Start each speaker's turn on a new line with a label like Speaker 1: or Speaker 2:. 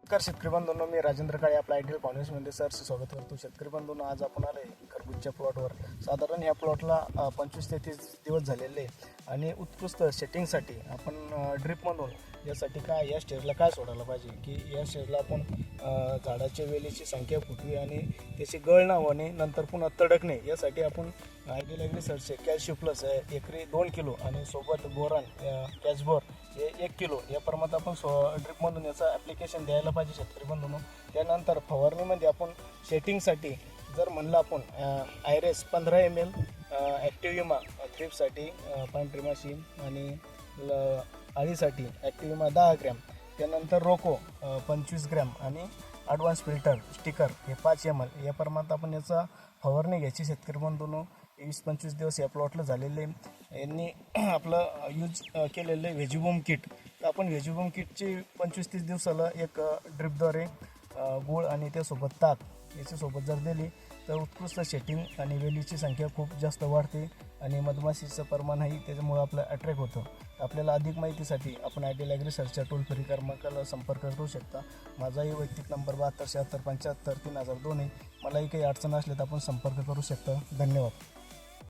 Speaker 1: नमस्कार शेतकरी बंधूंनो, मी राजेंद्र काळे आपल्या आयडियल फाउंडेशनमध्ये सरचे स्वागत करतो. शेतकरी बंधूंनो, आज आपण आले खरबूजच्या प्लॉटवर. साधारण ह्या प्लॉटला 25 ते 30 दिवस झालेले आणि उत्कृष्ट सेटिंगसाठी आपण ड्रिपमधून यासाठी काय या स्टेजला काय सोडायला पाहिजे की या स्टेजला आपण झाडाच्या वेलीची संख्या फुटवी आणि त्याची गळ न होणे नंतर पुन्हा तडकणे यासाठी आपण आयडियल ॲग्रीसर्चचे कॅल्शियम प्लस एकरी 2 किलो आणि सोबत बोरान कॅचबोर हे 1 किलो या प्रमाणात आपण ड्रिपमधून याचं ॲप्लिकेशन द्यायला पाहिजे शेतकरी बंधूंनो. त्यानंतर फवारणीमध्ये आपण सेटिंगसाठी जर म्हणलं आपण आयरेस 15 ml, ॲक्टिव्हिमा थ्रिप्ससाठी पांट्रिमाशीन आणि अळीसाठी ॲक्टिव्हिमा 10 ग्रॅम, त्यानंतर रोको 25 ग्रॅम आणि ॲडव्हान्स फिल्टर स्टिकर हे 5 ml या प्रमाणात आपण याचा फवारणी घ्यायची शेतकरी बंधूंनो. 20-25 दिवस या प्लॉटला झालेले यांनी आपलं यूज केलेले व्हेजिबूम किट. तर आपण व्हेजिबूम किटची 25-30 दिवसाला एक ड्रिपद्वारे गूळ आणि त्यासोबत ताक याच्यासोबत जर दिली तर उत्कृष्ट सेटिंग आणि वेलीची संख्या खूप जास्त वाढते आणि मधमाशीचं प्रमाणही त्याच्यामुळं आपलं अट्रॅक्ट होतं. आपल्याला अधिक माहितीसाठी आपण आयडियल ॲग्रीसर्चच्या टोल फ्री क्रमांकाला संपर्क करू शकता. माझाही वैयक्तिक नंबर 72 76 75 3002 आहे. मलाही काही अडचण असली तर आपण संपर्क करू शकता. धन्यवाद.